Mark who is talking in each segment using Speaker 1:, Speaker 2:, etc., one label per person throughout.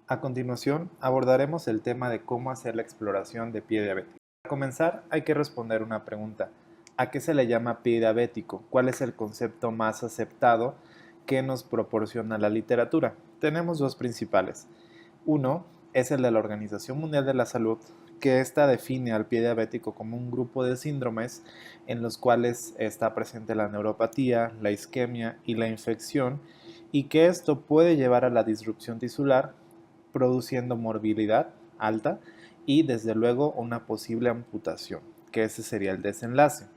Speaker 1: A continuación, abordaremos el tema de cómo hacer la exploración de pie diabético. Para comenzar, hay que responder una pregunta. ¿A qué se le llama pie diabético? ¿Cuál es el concepto más aceptado que nos proporciona la literatura? Tenemos dos principales. Uno es el de la Organización Mundial de la Salud, que ésta define al pie diabético como un grupo de síndromes en los cuales está presente la neuropatía, la isquemia y la infección, y que esto puede llevar a la disrupción tisular, produciendo morbilidad alta y desde luego una posible amputación, que ese sería el desenlace.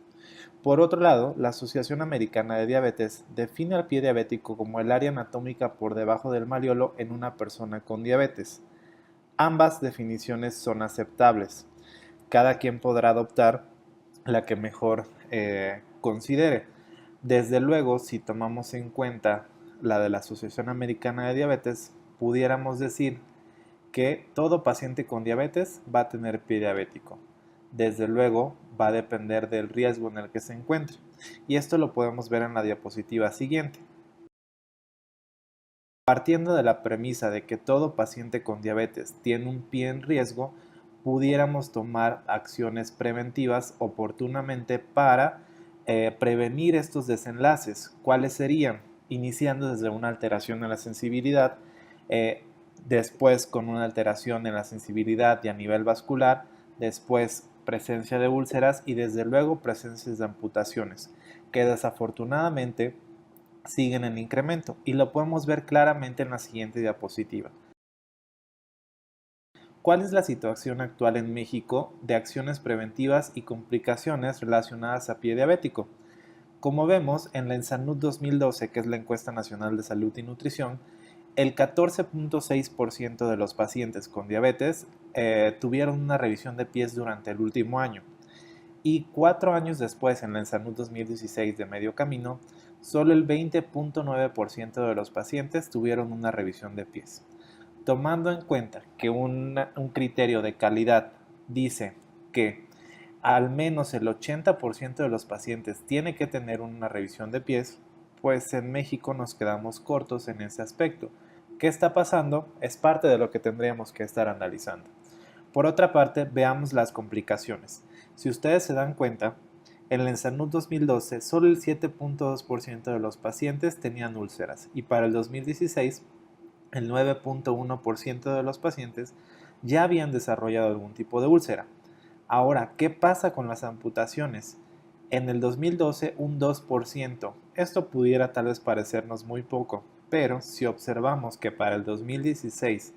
Speaker 1: Por otro lado, la Asociación Americana de Diabetes define al pie diabético como el área anatómica por debajo del maleolo en una persona con diabetes. Ambas definiciones son aceptables. Cada quien podrá adoptar la que mejor considere. Desde luego, si tomamos en cuenta la de la Asociación Americana de Diabetes, pudiéramos decir que todo paciente con diabetes va a tener pie diabético. Desde luego, va a depender del riesgo en el que se encuentre. Y esto lo podemos ver en la diapositiva siguiente. Partiendo de la premisa de que todo paciente con diabetes tiene un pie en riesgo, pudiéramos tomar acciones preventivas oportunamente para prevenir estos desenlaces. ¿Cuáles serían? Iniciando desde una alteración en la sensibilidad, eh, después con una alteración en la sensibilidad y a nivel vascular, después presencia de úlceras y desde luego presencias de amputaciones, que desafortunadamente siguen en incremento y lo podemos ver claramente en la siguiente diapositiva. ¿Cuál es la situación actual en México de acciones preventivas y complicaciones relacionadas a pie diabético? Como vemos en la ENSANUD 2012, que es la Encuesta Nacional de Salud y Nutrición, el 14.6% de los pacientes con diabetes tuvieron una revisión de pies durante el último año. Y 4 años después, en la ENSANUD 2016 de medio camino, solo el 20.9% de los pacientes tuvieron una revisión de pies. Tomando en cuenta que un criterio de calidad dice que al menos el 80% de los pacientes tiene que tener una revisión de pies, pues en México nos quedamos cortos en ese aspecto. ¿Qué está pasando? Es parte de lo que tendríamos que estar analizando. Por otra parte, veamos las complicaciones. Si ustedes se dan cuenta, en el ENSANUD 2012 solo el 7.2% de los pacientes tenían úlceras y para el 2016 el 9.1% de los pacientes ya habían desarrollado algún tipo de úlcera. Ahora, ¿qué pasa con las amputaciones? En el 2012 un 2%. Esto pudiera tal vez parecernos muy poco, pero si observamos que para el 2016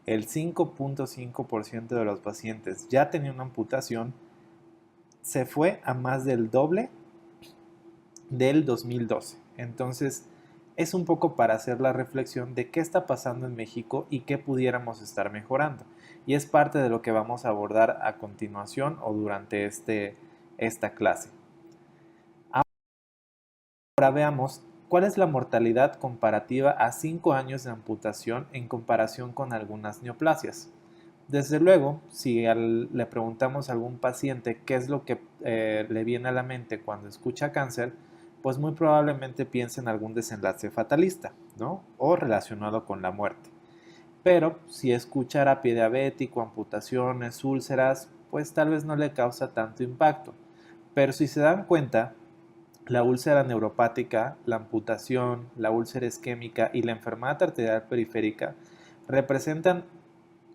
Speaker 1: el 5.5% de los pacientes ya tenía una amputación, se fue a más del doble del 2012. Entonces, es un poco para hacer la reflexión de qué está pasando en México y qué pudiéramos estar mejorando. Y es parte de lo que vamos a abordar a continuación o durante esta clase. Ahora veamos cuál es la mortalidad comparativa a 5 años de amputación en comparación con algunas neoplasias. Desde luego, si le preguntamos a algún paciente qué es lo que le viene a la mente cuando escucha cáncer, pues muy probablemente piense en algún desenlace fatalista, ¿no? O relacionado con la muerte. Pero si escuchara pie diabético, amputaciones, úlceras, pues tal vez no le causa tanto impacto. Pero si se dan cuenta, la úlcera neuropática, la amputación, la úlcera isquémica y la enfermedad arterial periférica representan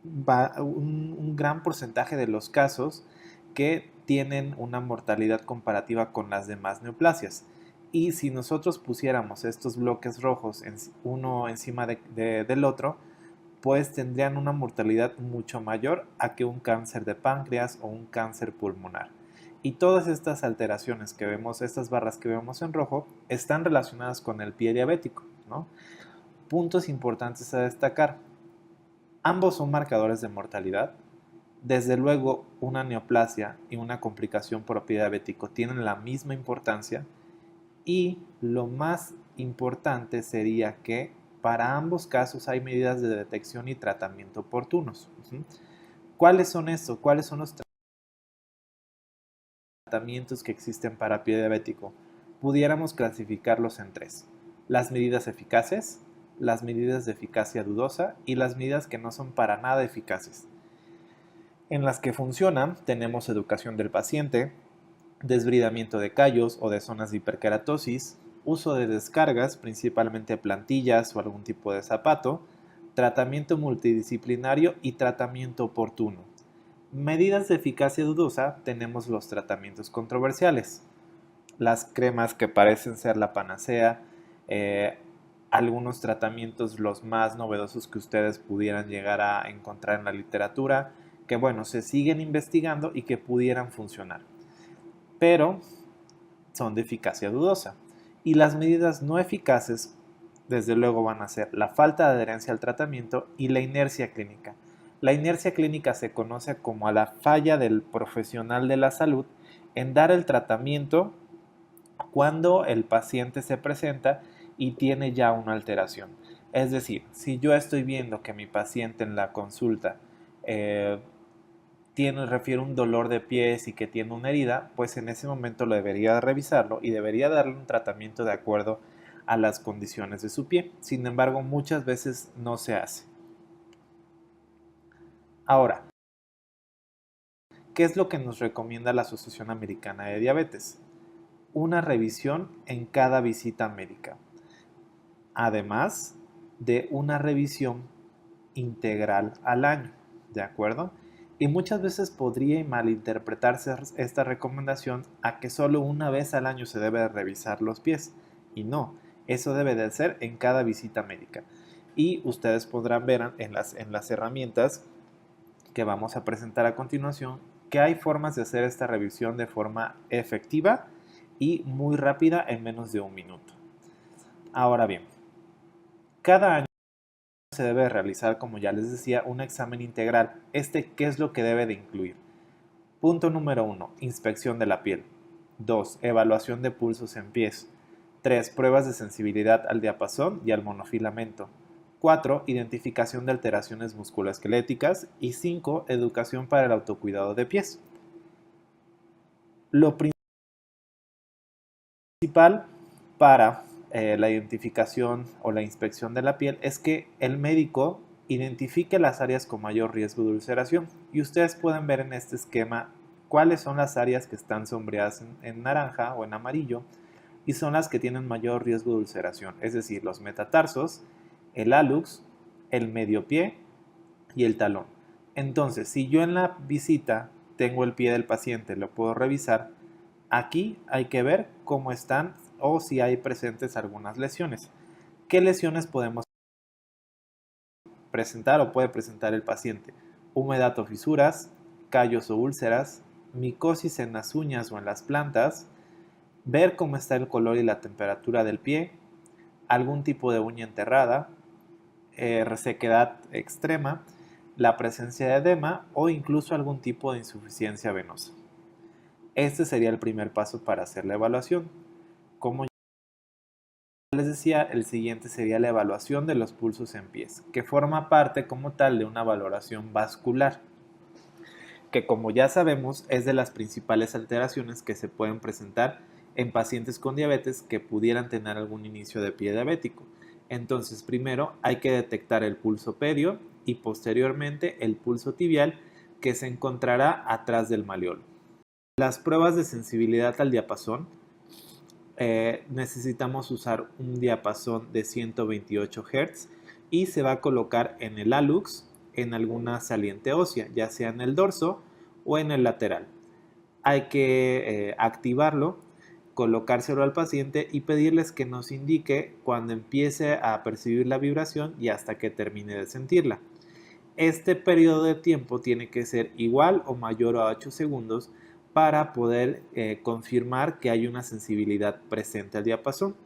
Speaker 1: un gran porcentaje de los casos que tienen una mortalidad comparativa con las demás neoplasias. Y si nosotros pusiéramos estos bloques rojos uno encima del otro, pues tendrían una mortalidad mucho mayor a que un cáncer de páncreas o un cáncer pulmonar. Y todas estas alteraciones que vemos, estas barras que vemos en rojo, están relacionadas con el pie diabético, ¿no? Puntos importantes a destacar. Ambos son marcadores de mortalidad. Desde luego, una neoplasia y una complicación por pie diabético tienen la misma importancia y lo más importante sería que para ambos casos hay medidas de detección y tratamiento oportunos. ¿Cuáles son estos? ¿Cuáles son los tratamientos que existen para pie diabético? Pudiéramos clasificarlos en tres. Las medidas eficaces, las medidas de eficacia dudosa y las medidas que no son para nada eficaces. En las que funcionan tenemos educación del paciente, desbridamiento de callos o de zonas de hiperkeratosis, uso de descargas, principalmente plantillas o algún tipo de zapato, tratamiento multidisciplinario y tratamiento oportuno. Medidas de eficacia dudosa tenemos los tratamientos controversiales, las cremas que parecen ser la panacea, algunos tratamientos los más novedosos que ustedes pudieran llegar a encontrar en la literatura, que bueno, se siguen investigando y que pudieran funcionar, pero son de eficacia dudosa. Y las medidas no eficaces, desde luego, van a ser la falta de adherencia al tratamiento y la inercia clínica. La inercia clínica se conoce como a la falla del profesional de la salud en dar el tratamiento cuando el paciente se presenta y tiene ya una alteración. Es decir, si yo estoy viendo que mi paciente en la consulta refiere un dolor de pies y que tiene una herida, pues en ese momento lo debería revisarlo y debería darle un tratamiento de acuerdo a las condiciones de su pie. Sin embargo, muchas veces no se hace. Ahora, ¿qué es lo que nos recomienda la Asociación Americana de Diabetes? Una revisión en cada visita médica, además de una revisión integral al año, ¿de acuerdo? Y muchas veces podría malinterpretarse esta recomendación a que solo una vez al año se debe revisar los pies, y no, eso debe de ser en cada visita médica. Y ustedes podrán ver en las herramientas que vamos a presentar a continuación que hay formas de hacer esta revisión de forma efectiva y muy rápida en menos de un minuto. Ahora bien, cada año se debe realizar, como ya les decía, un examen integral. ¿Qué es lo que debe de incluir? Punto número 1, inspección de la piel. 2, evaluación de pulsos en pies. 3, pruebas de sensibilidad al diapasón y al monofilamento. 4, identificación de alteraciones musculoesqueléticas. Y 5, educación para el autocuidado de pies. Lo principal para la identificación o la inspección de la piel es que el médico identifique las áreas con mayor riesgo de ulceración, y ustedes pueden ver en este esquema cuáles son las áreas que están sombreadas en naranja o en amarillo y son las que tienen mayor riesgo de ulceración, es decir, los metatarsos, el hallux, el medio pie y el talón. Entonces, si yo en la visita tengo el pie del paciente, lo puedo revisar. Aquí hay que ver cómo están o si hay presentes algunas lesiones. ¿Qué lesiones podemos presentar o puede presentar el paciente? Humedad o fisuras, callos o úlceras, micosis en las uñas o en las plantas, ver cómo está el color y la temperatura del pie, algún tipo de uña enterrada, resequedad extrema, la presencia de edema o incluso algún tipo de insuficiencia venosa. Este sería el primer paso para hacer la evaluación. Como les decía, el siguiente sería la evaluación de los pulsos en pies, que forma parte como tal de una valoración vascular, que como ya sabemos es de las principales alteraciones que se pueden presentar en pacientes con diabetes que pudieran tener algún inicio de pie diabético. Entonces, primero hay que detectar el pulso perio y posteriormente el pulso tibial, que se encontrará atrás del maleolo. Las pruebas de sensibilidad al diapasón, necesitamos usar un diapasón de 128 Hz y se va a colocar en el hallux en alguna saliente ósea, ya sea en el dorso o en el lateral. Hay que activarlo, colocárselo al paciente y pedirles que nos indique cuando empiece a percibir la vibración y hasta que termine de sentirla. Este periodo de tiempo tiene que ser igual o mayor a 8 segundos para poder confirmar que hay una sensibilidad presente al diapasón.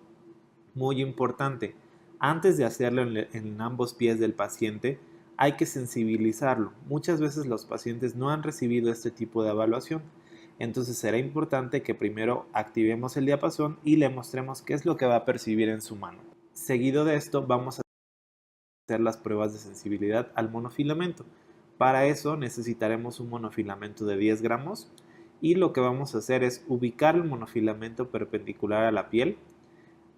Speaker 1: Muy importante, antes de hacerlo en ambos pies del paciente, hay que sensibilizarlo. Muchas veces los pacientes no han recibido este tipo de evaluación, entonces será importante que primero activemos el diapasón y le mostremos qué es lo que va a percibir en su mano. Seguido de esto, vamos a hacer las pruebas de sensibilidad al monofilamento. Para eso necesitaremos un monofilamento de 10 gramos y lo que vamos a hacer es ubicar el monofilamento perpendicular a la piel,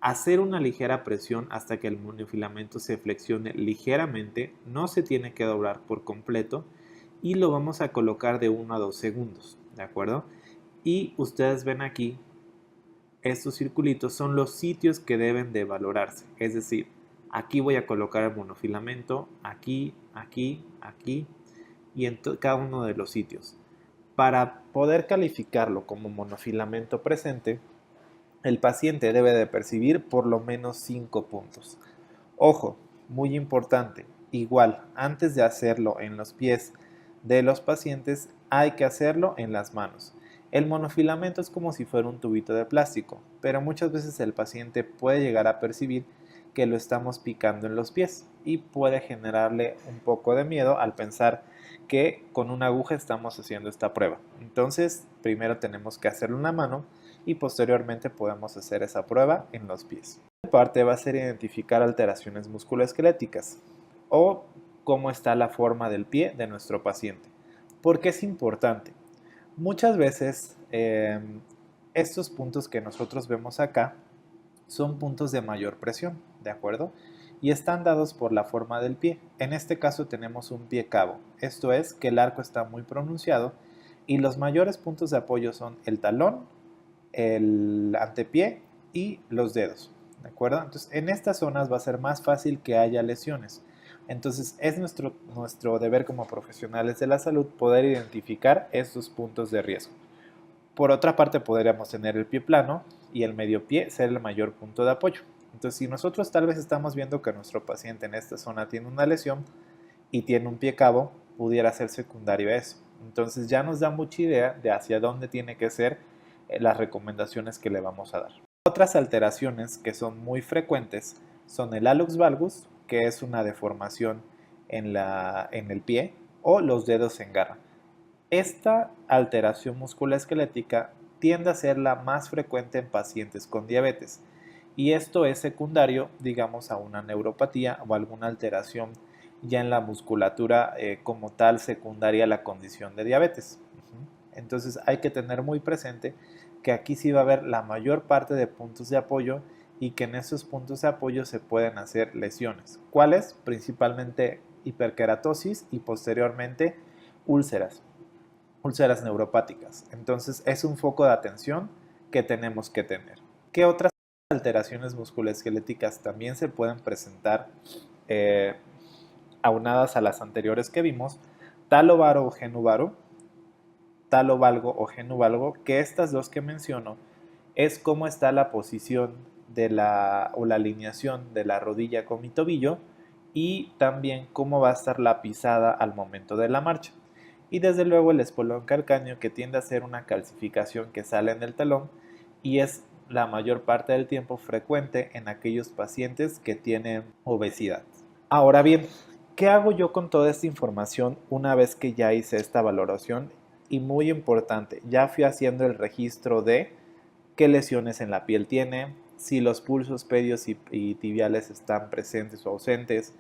Speaker 1: Hacer una ligera presión hasta que el monofilamento se flexione ligeramente, no se tiene que doblar por completo y lo vamos a colocar de 1 a 2 segundos, ¿de acuerdo? Y ustedes ven aquí, estos circulitos son los sitios que deben de valorarse, es decir, aquí voy a colocar el monofilamento, aquí, aquí, aquí y en cada uno de los sitios. Para poder calificarlo como monofilamento presente, el paciente debe de percibir por lo menos 5 puntos. Ojo, muy importante, igual, antes de hacerlo en los pies de los pacientes, hay que hacerlo en las manos. El monofilamento es como si fuera un tubito de plástico, pero muchas veces el paciente puede llegar a percibir que lo estamos picando en los pies y puede generarle un poco de miedo al pensar que con una aguja estamos haciendo esta prueba. Entonces, primero tenemos que hacerlo en la mano y posteriormente podemos hacer esa prueba en los pies. La parte va a ser identificar alteraciones musculoesqueléticas o cómo está la forma del pie de nuestro paciente. ¿Por qué es importante? Muchas veces estos puntos que nosotros vemos acá son puntos de mayor presión, ¿de acuerdo? Y están dados por la forma del pie. En este caso tenemos un pie cabo, esto es que el arco está muy pronunciado y los mayores puntos de apoyo son el talón, el antepié y los dedos, ¿de acuerdo? Entonces en estas zonas va a ser más fácil que haya lesiones. Entonces es nuestro deber como profesionales de la salud poder identificar estos puntos de riesgo. Por otra parte podríamos tener el pie plano y el medio pie ser el mayor punto de apoyo. Entonces si nosotros tal vez estamos viendo que nuestro paciente en esta zona tiene una lesión y tiene un pie cabo, pudiera ser secundario a eso. Entonces ya nos da mucha idea de hacia dónde tiene que ser las recomendaciones que le vamos a dar. Otras alteraciones que son muy frecuentes son el hallux valgus, que es una deformación en el pie, o los dedos en garra. Esta alteración musculoesquelética tiende a ser la más frecuente en pacientes con diabetes y esto es secundario, digamos, a una neuropatía o alguna alteración ya en la musculatura como tal secundaria a la condición de diabetes. Entonces hay que tener muy presente que aquí sí va a haber la mayor parte de puntos de apoyo y que en esos puntos de apoyo se pueden hacer lesiones. ¿Cuáles? Principalmente hiperkeratosis y posteriormente úlceras neuropáticas. Entonces es un foco de atención que tenemos que tener. ¿Qué otras alteraciones musculoesqueléticas también se pueden presentar aunadas a las anteriores que vimos? Talovaro o genuvaro, talovalgo o genuvalgo, que estas dos que menciono es cómo está la posición o la alineación de la rodilla con mi tobillo y también cómo va a estar la pisada al momento de la marcha. Y desde luego el espolón calcáneo, que tiende a ser una calcificación que sale en el talón y es la mayor parte del tiempo frecuente en aquellos pacientes que tienen obesidad. Ahora bien, ¿qué hago yo con toda esta información una vez que ya hice esta valoración? Y muy importante, ya fui haciendo el registro de qué lesiones en la piel tiene, si los pulsos pedios y tibiales están presentes o ausentes,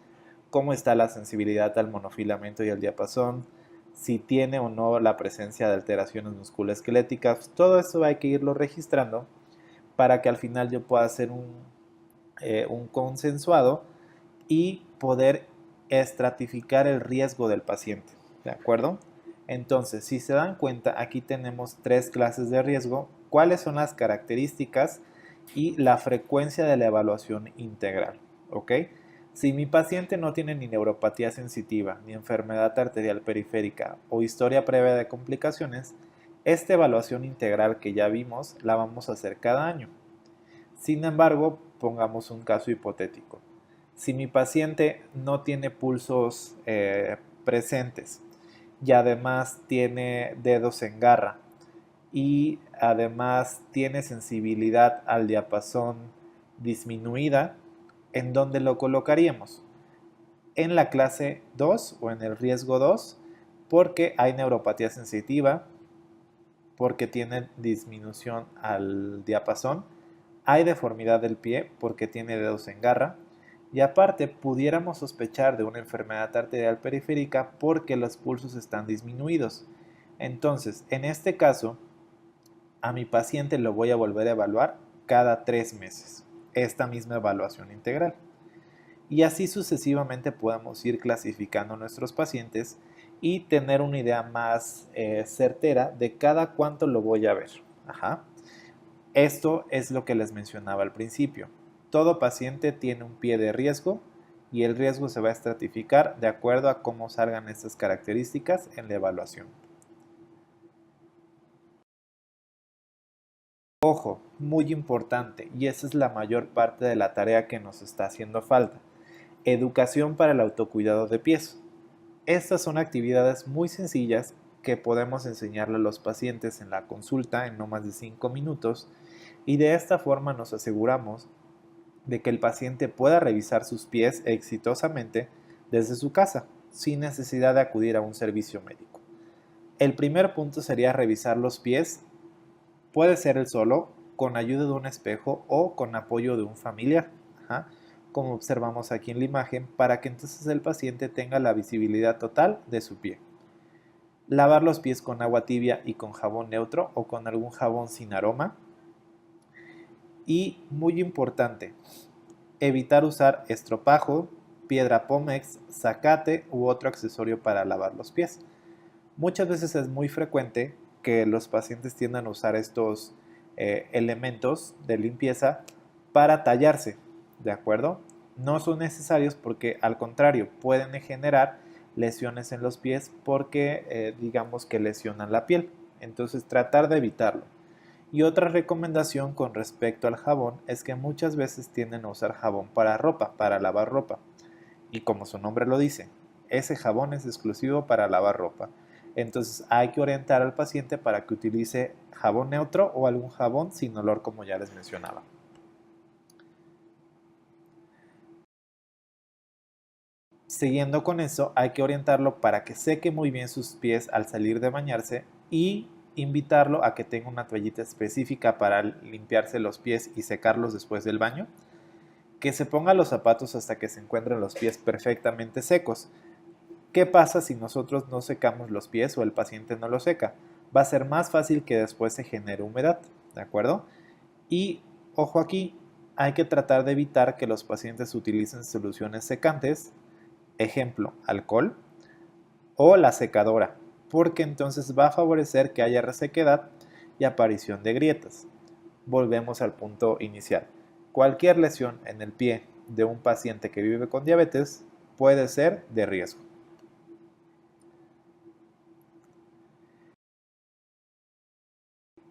Speaker 1: cómo está la sensibilidad al monofilamento y al diapasón, si tiene o no la presencia de alteraciones musculoesqueléticas. Todo eso hay que irlo registrando para que al final yo pueda hacer un consensuado y poder estratificar el riesgo del paciente, ¿de acuerdo? Entonces, si se dan cuenta, aquí tenemos 3 clases de riesgo, cuáles son las características y la frecuencia de la evaluación integral, ¿ok? Si mi paciente no tiene ni neuropatía sensitiva, ni enfermedad arterial periférica o historia previa de complicaciones, esta evaluación integral que ya vimos la vamos a hacer cada año. Sin embargo, pongamos un caso hipotético. Si mi paciente no tiene pulsos presentes y además tiene dedos en garra y además tiene sensibilidad al diapasón disminuida, ¿en dónde lo colocaríamos? En la clase 2 o en el riesgo 2 porque hay neuropatía sensitiva, porque tiene disminución al diapasón, hay deformidad del pie porque tiene dedos en garra y aparte pudiéramos sospechar de una enfermedad arterial periférica porque los pulsos están disminuidos. Entonces, en este caso, a mi paciente lo voy a volver a evaluar cada 3 meses. esta misma evaluación integral. Y así sucesivamente podemos ir clasificando a nuestros pacientes y tener una idea más certera de cada cuánto lo voy a ver. Ajá. Esto es lo que les mencionaba al principio. Todo paciente tiene un pie de riesgo y el riesgo se va a estratificar de acuerdo a cómo salgan estas características en la evaluación. Ojo, muy importante, y esa es la mayor parte de la tarea que nos está haciendo falta. Educación para el autocuidado de pies. Estas son actividades muy sencillas que podemos enseñarle a los pacientes en la consulta en no más de 5 minutos y de esta forma nos aseguramos de que el paciente pueda revisar sus pies exitosamente desde su casa, sin necesidad de acudir a un servicio médico. El primer punto sería revisar los pies, puede ser el solo, con ayuda de un espejo o con apoyo de un familiar, como observamos aquí en la imagen, para que entonces el paciente tenga la visibilidad total de su pie. Lavar los pies con agua tibia y con jabón neutro o con algún jabón sin aroma. Y muy importante, evitar usar estropajo, piedra pómex, zacate u otro accesorio para lavar los pies. Muchas veces es muy frecuente que los pacientes tiendan a usar estos elementos de limpieza para tallarse, ¿de acuerdo? No son necesarios porque al contrario pueden generar lesiones en los pies porque digamos que lesionan la piel. Entonces tratar de evitarlo. Y otra recomendación con respecto al jabón es que muchas veces tienden a usar jabón para ropa, para lavar ropa. Y como su nombre lo dice, ese jabón es exclusivo para lavar ropa. Entonces hay que orientar al paciente para que utilice jabón neutro o algún jabón sin olor como ya les mencionaba. Siguiendo con eso, hay que orientarlo para que seque muy bien sus pies al salir de bañarse y invitarlo a que tenga una toallita específica para limpiarse los pies y secarlos después del baño, que se ponga los zapatos hasta que se encuentren los pies perfectamente secos. ¿Qué pasa si nosotros no secamos los pies o el paciente no los seca? Va a ser más fácil que después se genere humedad, ¿de acuerdo? Y ojo aquí, hay que tratar de evitar que los pacientes utilicen soluciones secantes, ejemplo, alcohol o la secadora, porque entonces va a favorecer que haya resequedad y aparición de grietas. Volvemos al punto inicial. Cualquier lesión en el pie de un paciente que vive con diabetes puede ser de riesgo.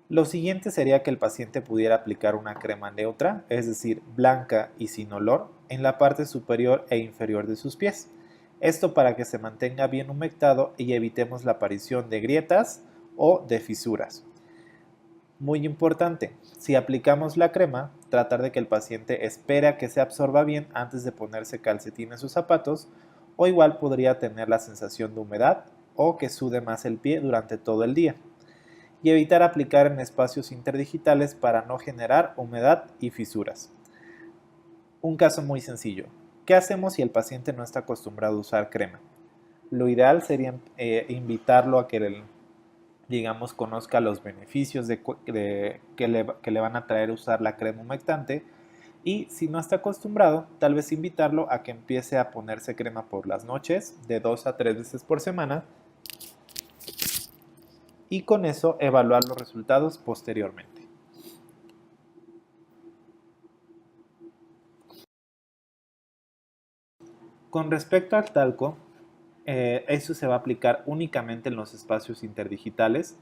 Speaker 1: Lo siguiente sería que el paciente pudiera aplicar una crema neutra, es decir, blanca y sin olor, en la parte superior e inferior de sus pies. Esto para que se mantenga bien humectado y evitemos la aparición de grietas o de fisuras. Muy importante, si aplicamos la crema, tratar de que el paciente espere a que se absorba bien antes de ponerse calcetines o zapatos, o igual podría tener la sensación de humedad o que sude más el pie durante todo el día. Y evitar aplicar en espacios interdigitales para no generar humedad y fisuras. Un caso muy sencillo. ¿Qué hacemos si el paciente no está acostumbrado a usar crema? Lo ideal sería invitarlo a que digamos, conozca los beneficios que le van a traer usar la crema humectante y si no está acostumbrado, tal vez invitarlo a que empiece a ponerse crema por las noches de 2 a 3 veces por semana y con eso evaluar los resultados posteriormente. Con respecto al talco, eso se va a aplicar únicamente en los espacios interdigitales,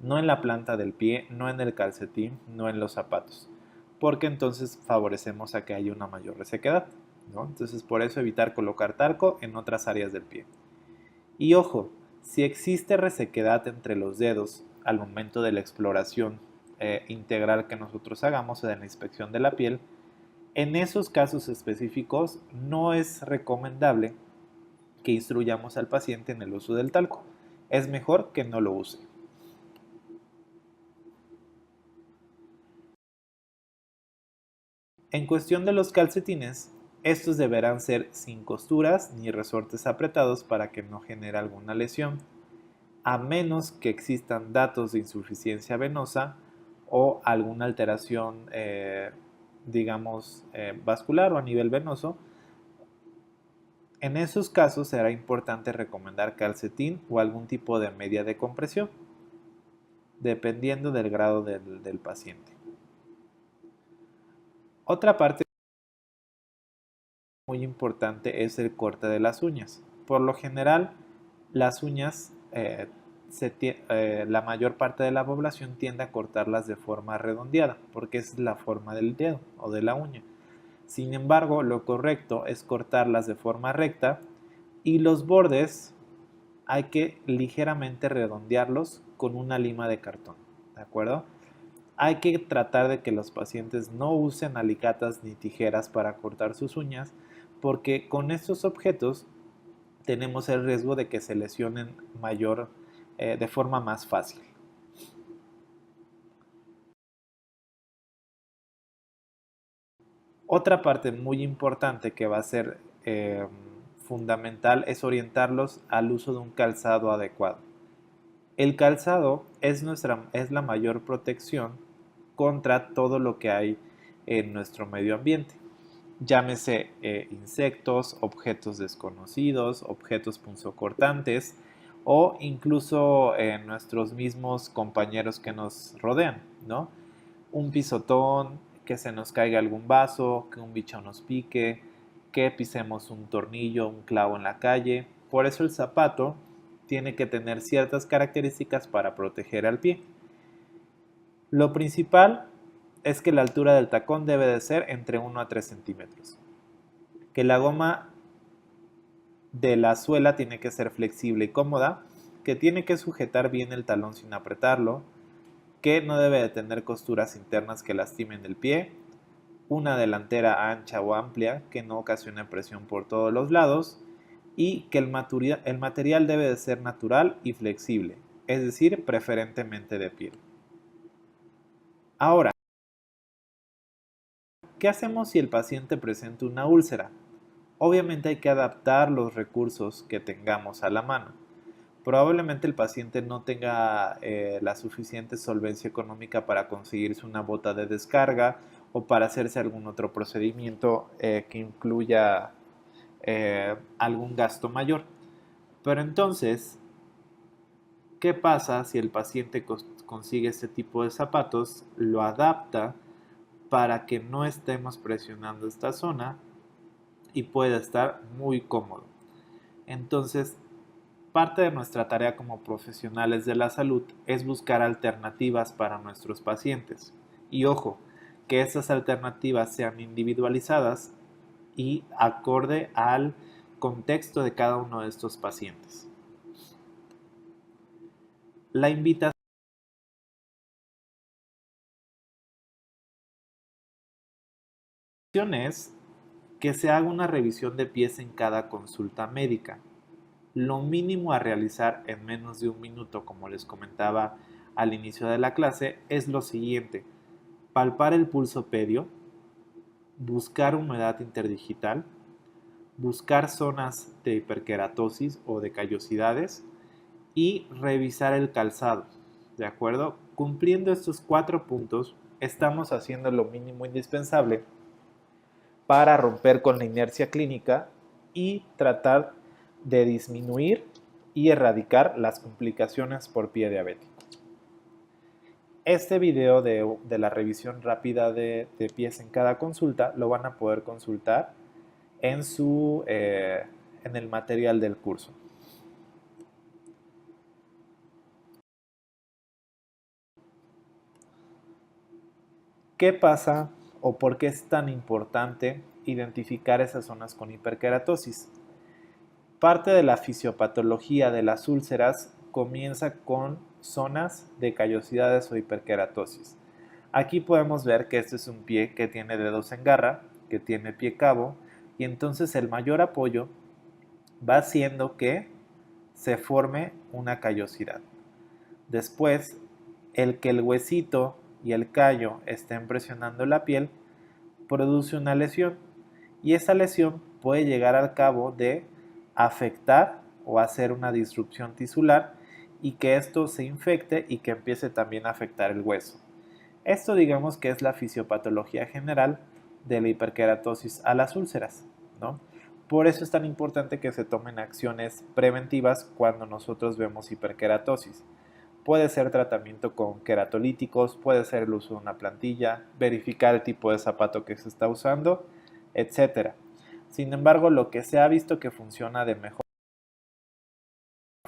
Speaker 1: no en la planta del pie, no en el calcetín, no en los zapatos, porque entonces favorecemos a que haya una mayor resequedad, ¿no? Entonces por eso evitar colocar talco en otras áreas del pie. Y ojo, si existe resequedad entre los dedos al momento de la exploración integral que nosotros hagamos o de la inspección de la piel, en esos casos específicos no es recomendable que instruyamos al paciente en el uso del talco. Es mejor que no lo use. En cuestión de los calcetines, estos deberán ser sin costuras ni resortes apretados para que no genere alguna lesión, a menos que existan datos de insuficiencia venosa o alguna alteración digamos, vascular o a nivel venoso, en esos casos será importante recomendar calcetín o algún tipo de media de compresión, dependiendo del grado del paciente. Otra parte muy importante es el corte de las uñas. Por lo general, las uñas, la mayor parte de la población tiende a cortarlas de forma redondeada, porque es la forma del dedo o de la uña. Sin embargo, lo correcto es cortarlas de forma recta y los bordes hay que ligeramente redondearlos con una lima de cartón, ¿de acuerdo? Hay que tratar de que los pacientes no usen alicatas ni tijeras para cortar sus uñas, porque con estos objetos tenemos el riesgo de que se lesionen de forma más fácil. Otra parte muy importante que va a ser fundamental es orientarlos al uso de un calzado adecuado. El calzado es la mayor protección contra todo lo que hay en nuestro medio ambiente. Llámese insectos, objetos desconocidos, objetos punzocortantes o incluso nuestros mismos compañeros que nos rodean, ¿no? Un pisotón, que se nos caiga algún vaso, que un bicho nos pique, que pisemos un tornillo, un clavo en la calle. Por eso el zapato tiene que tener ciertas características para proteger al pie. Lo principal es que la altura del tacón debe de ser entre 1 a 3 centímetros. Que la goma de la suela tiene que ser flexible y cómoda, que tiene que sujetar bien el talón sin apretarlo, que no debe de tener costuras internas que lastimen el pie, una delantera ancha o amplia que no ocasione presión por todos los lados y que el material debe de ser natural y flexible, es decir, preferentemente de piel. Ahora, ¿qué hacemos si el paciente presenta una úlcera? Obviamente hay que adaptar los recursos que tengamos a la mano. Probablemente el paciente no tenga la suficiente solvencia económica para conseguirse una bota de descarga o para hacerse algún otro procedimiento que incluya algún gasto mayor. Pero entonces, ¿qué pasa si el paciente consigue este tipo de zapatos, lo adapta para que no estemos presionando esta zona y pueda estar muy cómodo? Entonces, parte de nuestra tarea como profesionales de la salud es buscar alternativas para nuestros pacientes. Y ojo, que esas alternativas sean individualizadas y acorde al contexto de cada uno de estos pacientes. La invitación es que se haga una revisión de pies en cada consulta médica. Lo mínimo a realizar en menos de un minuto, como les comentaba al inicio de la clase, es lo siguiente: palpar el pulso pedio, buscar humedad interdigital, buscar zonas de hiperkeratosis o de callosidades y revisar el calzado. ¿De acuerdo? Cumpliendo estos 4 puntos, estamos haciendo lo mínimo indispensable para romper con la inercia clínica y tratar de disminuir y erradicar las complicaciones por pie diabético. Este video de la revisión rápida de pies en cada consulta lo van a poder consultar en el material del curso. ¿Qué pasa o por qué es tan importante identificar esas zonas con hiperkeratosis? Parte de la fisiopatología de las úlceras comienza con zonas de callosidades o hiperkeratosis. Aquí podemos ver que este es un pie que tiene dedos en garra, que tiene pie cabo, y entonces el mayor apoyo va haciendo que se forme una callosidad. Después, el que el huesito y el callo estén presionando la piel produce una lesión, y esa lesión puede llegar al cabo de afectar o hacer una disrupción tisular y que esto se infecte y que empiece también a afectar el hueso. Esto digamos que es la fisiopatología general, de la hiperkeratosis a las úlceras, ¿no? Por eso es tan importante que se tomen acciones preventivas cuando nosotros vemos hiperkeratosis. Puede ser tratamiento con queratolíticos, puede ser el uso de una plantilla, verificar el tipo de zapato que se está usando, etc. Sin embargo, lo que se ha visto que funciona de mejor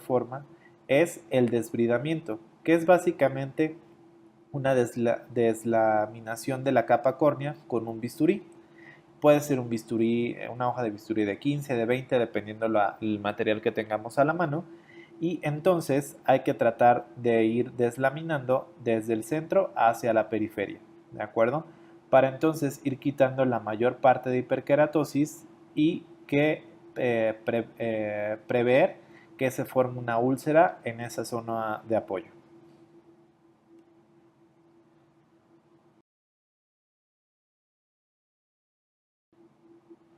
Speaker 1: forma es el desbridamiento, que es básicamente una deslaminación de la capa córnea con un bisturí. Puede ser un bisturí, una hoja de bisturí de 15, de 20, dependiendo el material que tengamos a la mano. Y entonces hay que tratar de ir deslaminando desde el centro hacia la periferia, ¿de acuerdo? Para entonces ir quitando la mayor parte de hiperkeratosis y prever que se forme una úlcera en esa zona de apoyo.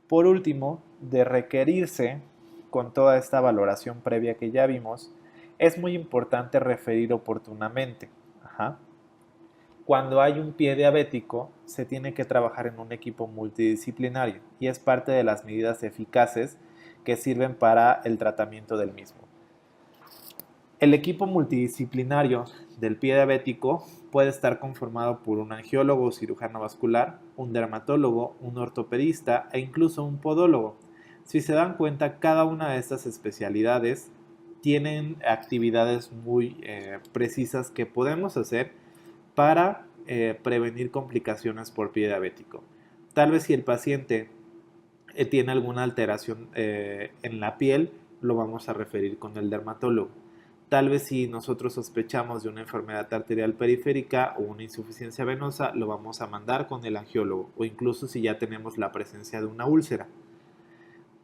Speaker 1: Por último, de requerirse, con toda esta valoración previa que ya vimos, es muy importante referir oportunamente. Ajá. Cuando hay un pie diabético, se tiene que trabajar en un equipo multidisciplinario y es parte de las medidas eficaces que sirven para el tratamiento del mismo. El equipo multidisciplinario del pie diabético puede estar conformado por un angiólogo o cirujano vascular, un dermatólogo, un ortopedista e incluso un podólogo. Si se dan cuenta, cada una de estas especialidades tienen actividades muy precisas que podemos hacer para prevenir complicaciones por pie diabético. Tal vez si el paciente tiene alguna alteración en la piel, lo vamos a referir con el dermatólogo. Tal vez si nosotros sospechamos de una enfermedad arterial periférica o una insuficiencia venosa, lo vamos a mandar con el angiólogo o incluso si ya tenemos la presencia de una úlcera.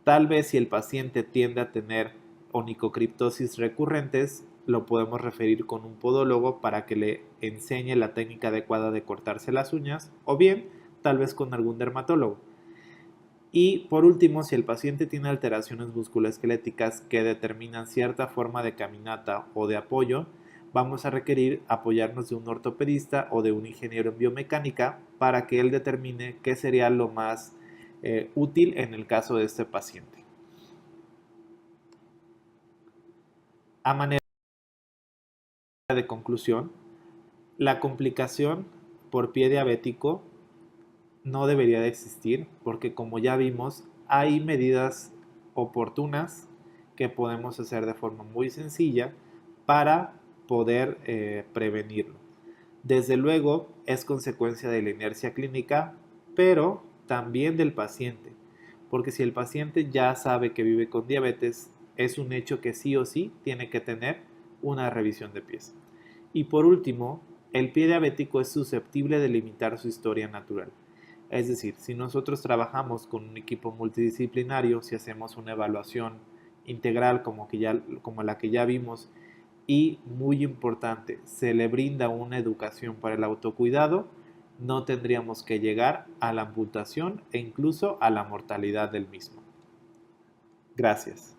Speaker 1: Tal vez si el paciente tiende a tener onicocriptosis recurrentes, lo podemos referir con un podólogo para que le enseñe la técnica adecuada de cortarse las uñas o bien tal vez con algún dermatólogo. Y por último, si el paciente tiene alteraciones musculoesqueléticas que determinan cierta forma de caminata o de apoyo, vamos a requerir apoyarnos de un ortopedista o de un ingeniero en biomecánica para que él determine qué sería lo más útil en el caso de este paciente. A manera de conclusión, la complicación por pie diabético no debería de existir porque, como ya vimos, hay medidas oportunas que podemos hacer de forma muy sencilla para poder prevenirlo. Desde luego es consecuencia de la inercia clínica, pero también del paciente, porque si el paciente ya sabe que vive con diabetes, es un hecho que sí o sí tiene que tener una revisión de pies. Y por último, el pie diabético es susceptible de limitar su historia natural. Es decir, si nosotros trabajamos con un equipo multidisciplinario, si hacemos una evaluación integral como la que ya vimos y, muy importante, se le brinda una educación para el autocuidado, no tendríamos que llegar a la amputación e incluso a la mortalidad del mismo. Gracias.